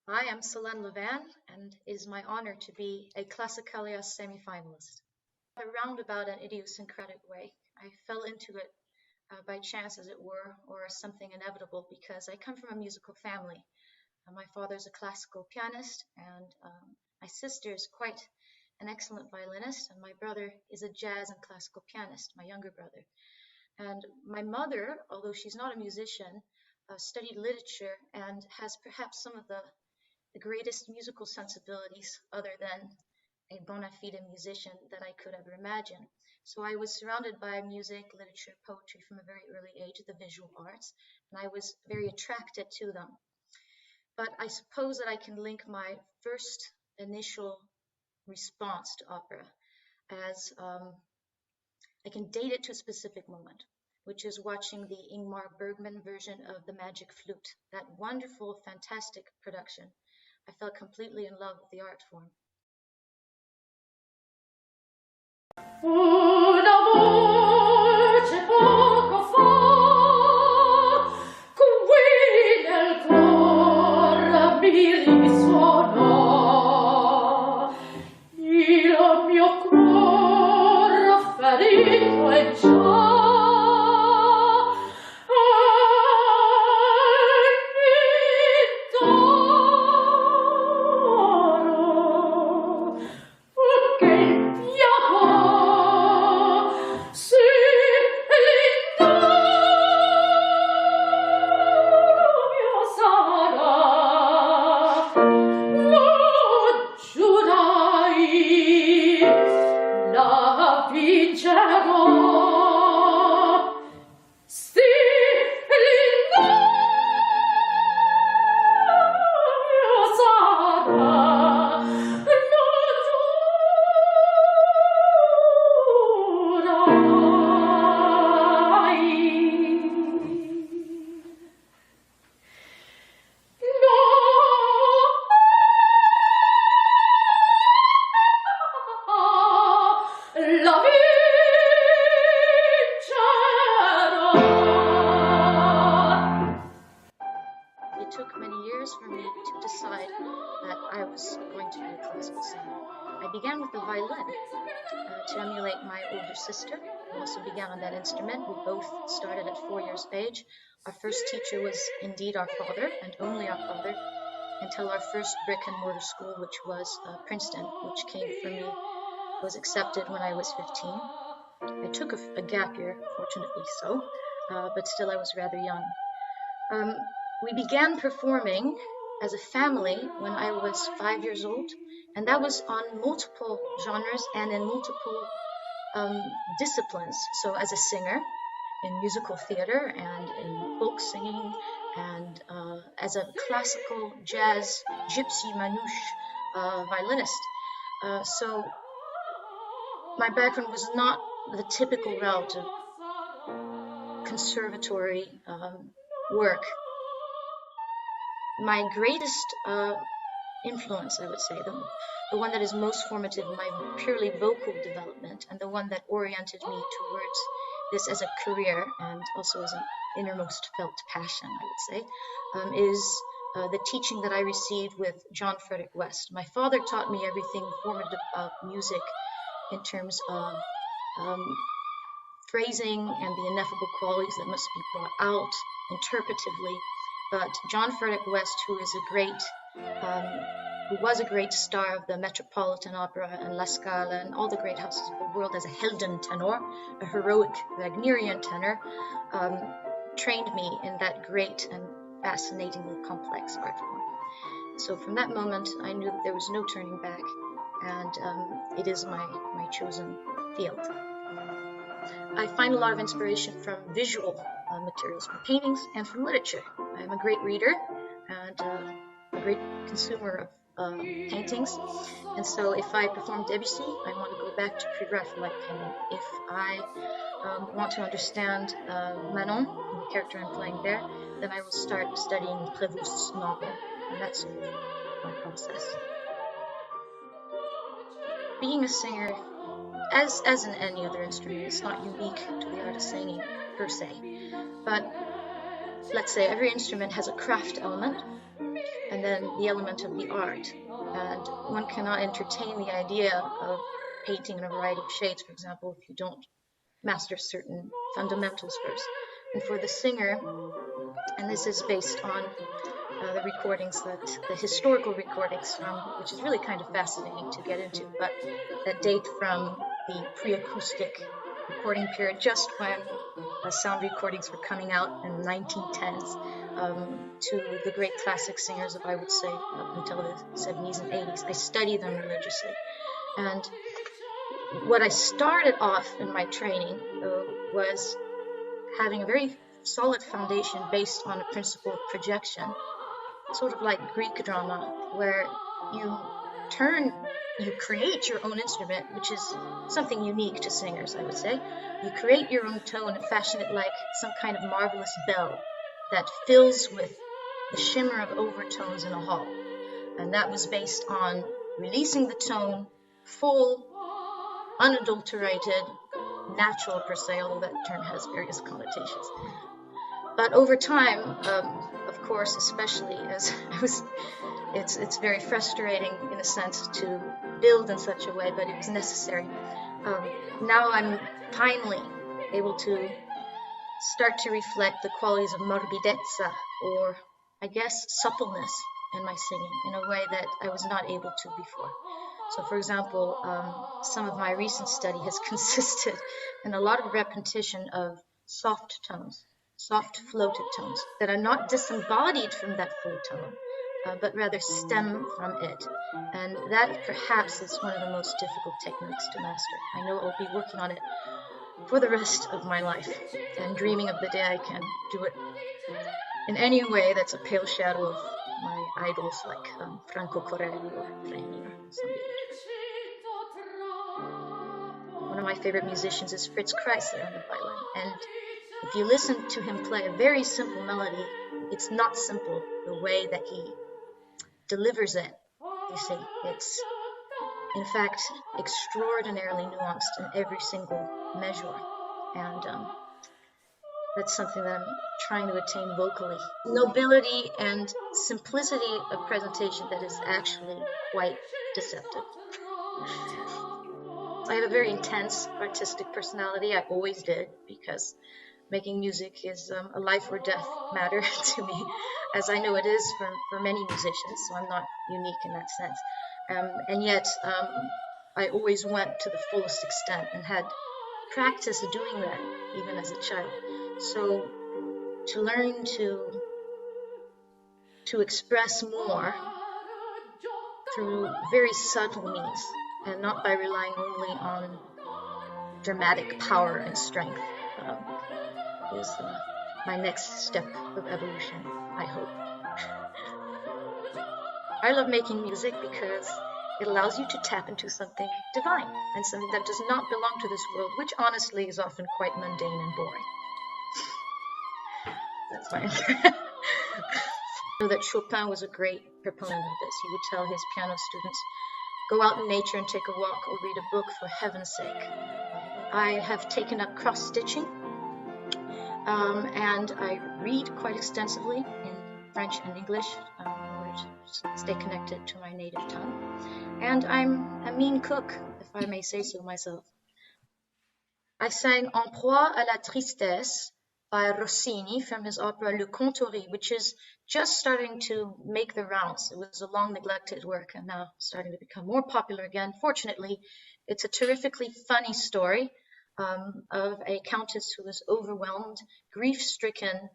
Hi, I'm Solène, and it is my honor to be a Classicalia semi-finalist. A roundabout and idiosyncratic way. I fell into it by chance, as it were, or something inevitable, because I come from a musical family. My father's a classical pianist, and my sister is quite an excellent violinist, and my brother is a jazz and classical pianist, my younger brother. And my mother, although she's not a musician, studied literature and has perhaps some of the greatest musical sensibilities other than a bona fide musician that I could ever imagine. So I was surrounded by music, literature, poetry from a very early age, the visual arts, and I was very attracted to them. But I suppose that I can link my first initial response to opera as I can date it to a specific moment, which is watching the Ingmar Bergman version of The Magic Flute, that wonderful, fantastic production. I fell completely in love with the art form. Una voce poco fa, qui nel cor mi risuonò, il mio cuore ferito è già. It took many years for me to decide that I was going to be a classical singer. I began with the violin to emulate my older sister, who also began on that instrument. We both started at 4 years of age. Our first teacher was indeed our father, and only our father, until our first brick and mortar school, which was Princeton, which came for me, was accepted when I was 15. I took a gap year, fortunately so, but still I was rather young. We began performing as a family when I was 5 years old, and that was on multiple genres and in multiple disciplines. So as a singer in musical theater and in folk singing, and as a classical jazz gypsy manouche violinist. So my background was not the typical route of conservatory work. My greatest influence, I would say, the one that is most formative in my purely vocal development, and the one that oriented me towards this as a career and also as an innermost felt passion, I would say, is the teaching that I received with John Frederick West. My father taught me everything formative about music in terms of phrasing and the ineffable qualities that must be brought out interpretively. But John Frederick West, who was a great star of the Metropolitan Opera and La Scala and all the great houses of the world as a Helden tenor, a heroic Wagnerian tenor, trained me in that great and fascinatingly complex art form. So from that moment, I knew that there was no turning back, and it is my chosen field. I find a lot of inspiration from visual materials, from paintings and from literature. I'm a great reader and a great consumer of paintings, and so if I perform Debussy, I want to go back to Pre-Raphaelite painting. If I want to understand Manon, the character I'm playing there, then I will start studying Prévost's novel, and that's sort of my process. Being a singer, as in any other instrument, it's not unique to the art of singing per se, but let's say every instrument has a craft element, and then the element of the art. And one cannot entertain the idea of painting in a variety of shades, for example, if you don't master certain fundamentals first. And for the singer, and this is based on the recordings, the historical recordings from, which is really kind of fascinating to get into, but that date from the pre-acoustic recording period, just when sound recordings were coming out in the 1910s, to the great classic singers of, I would say, up until the 70s and 80s. I study them religiously. And what I started off in my training was having a very solid foundation based on a principle of projection, sort of like Greek drama, where you create your own instrument, which is something unique to singers, I would say. You create your own tone and fashion it like some kind of marvelous bell that fills with the shimmer of overtones in a hall. And that was based on releasing the tone full, unadulterated, natural per se, although that term has various connotations. But over time, of course, especially as I was, it's very frustrating in a sense to build in such a way, but it was necessary. Now I'm finally able to start to reflect the qualities of morbidezza, or I guess suppleness, in my singing in a way that I was not able to before. So, for example, some of my recent study has consisted in a lot of repetition of soft tones, soft floated tones that are not disembodied from that full tone, but rather stem from it. And that perhaps is one of the most difficult techniques to master. I know I'll be working on it for the rest of my life and dreaming of the day I can do it in any way that's a pale shadow of my idols like Franco Corelli or Reni or somebody like. One of my favorite musicians is Fritz Kreisler on the violin, and if you listen to him play a very simple melody, it's not simple the way that he delivers it. You see, it's in fact extraordinarily nuanced in every single measure, and that's something that I'm trying to attain vocally. Nobility and simplicity of presentation that is actually quite deceptive. I have a very intense artistic personality. I always did, because making music is a life or death matter to me, as I know it is for many musicians, so I'm not unique in that sense. And yet, I always went to the fullest extent and had practice doing that even as a child. So to learn to express more through very subtle means, and not by relying only on dramatic power and strength, is my next step of evolution, I hope. I love making music because it allows you to tap into something divine and something that does not belong to this world, which honestly is often quite mundane and boring. That's my answer. I know that Chopin was a great proponent of this. He would tell his piano students, go out in nature and take a walk or read a book for heaven's sake. I have taken up cross-stitching, and I read quite extensively in French and English in order to stay connected to my native tongue. And I'm a mean cook, if I may say so myself. I sang En proie à la tristesse by Rossini from his opera Le Contori, which is just starting to make the rounds. It was a long neglected work and now starting to become more popular again. Fortunately, it's a terrifically funny story of a countess who is overwhelmed, grief-stricken.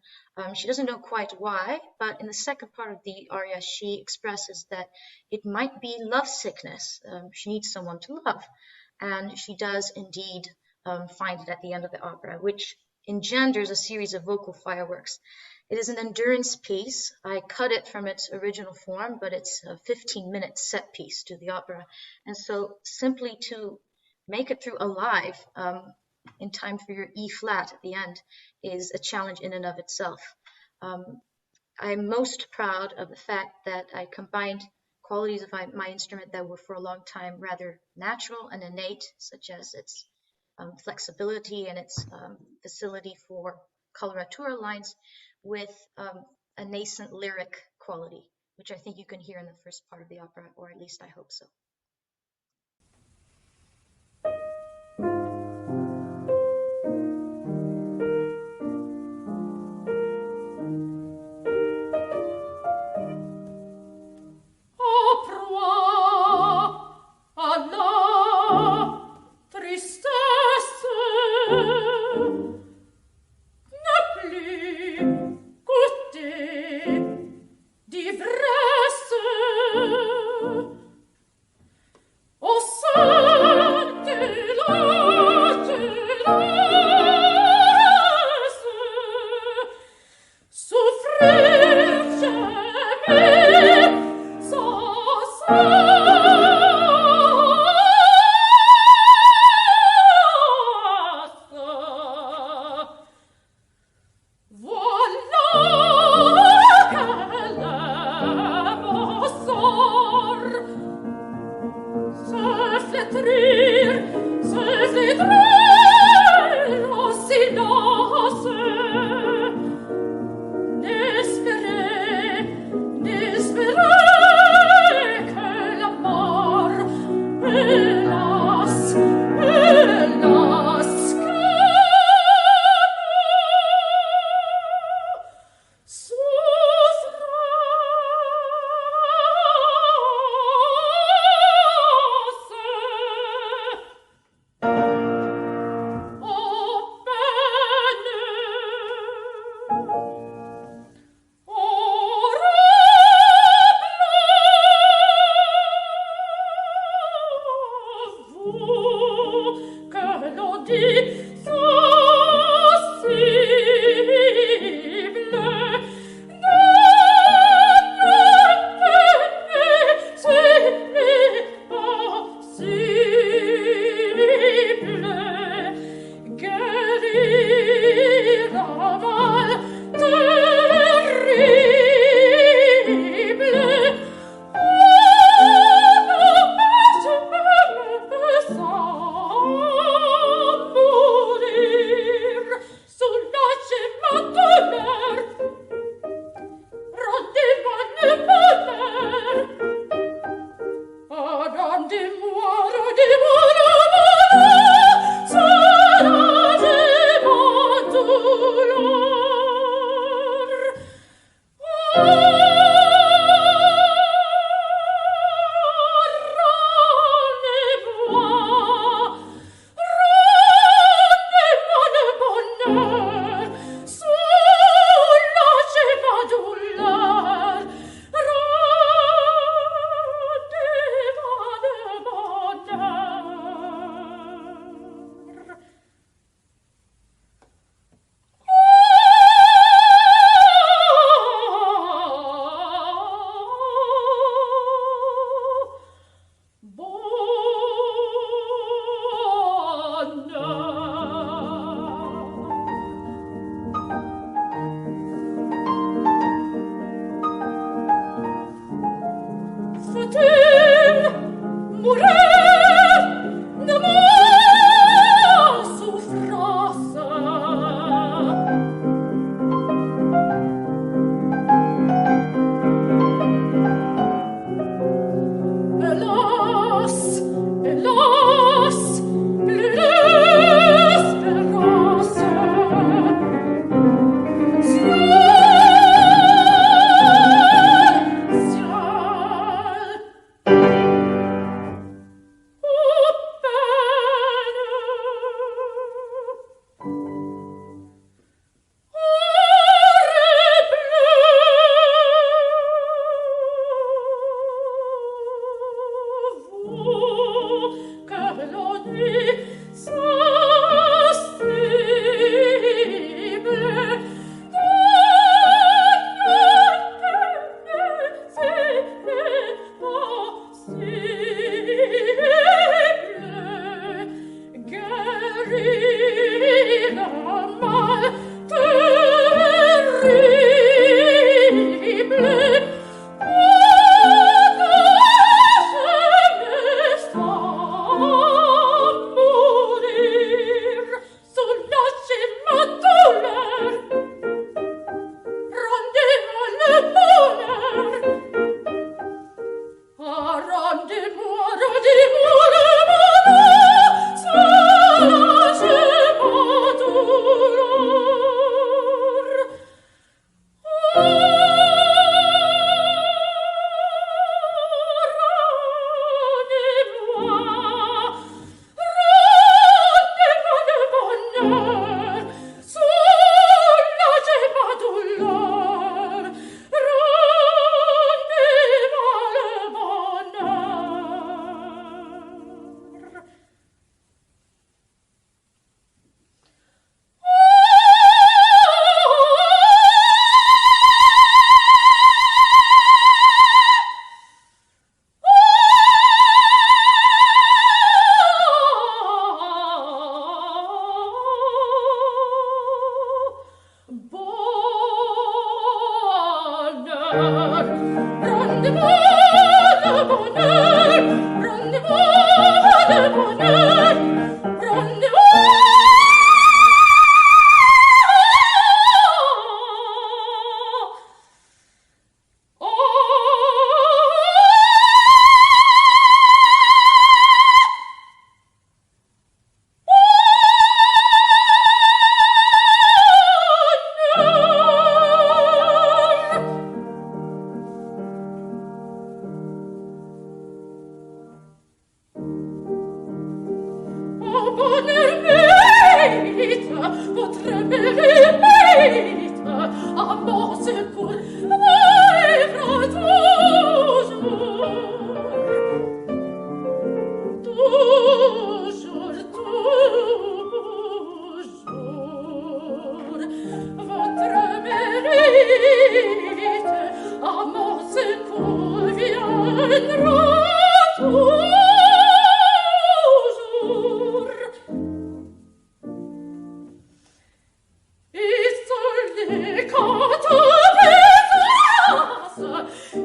She doesn't know quite why, but in the second part of the aria, she expresses that it might be love sickness. She needs someone to love, and she does indeed find it at the end of the opera, which engenders a series of vocal fireworks. It is an endurance piece. I cut it from its original form, but it's a 15-minute set piece to the opera. And so simply to make it through alive in time for your E flat at the end is a challenge in and of itself. I'm most proud of the fact that I combined qualities of my instrument that were for a long time rather natural and innate, such as its flexibility and its facility for coloratura lines, with a nascent lyric quality. which I think you can hear in the first part of the opera, or at least I hope so.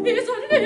Isolé,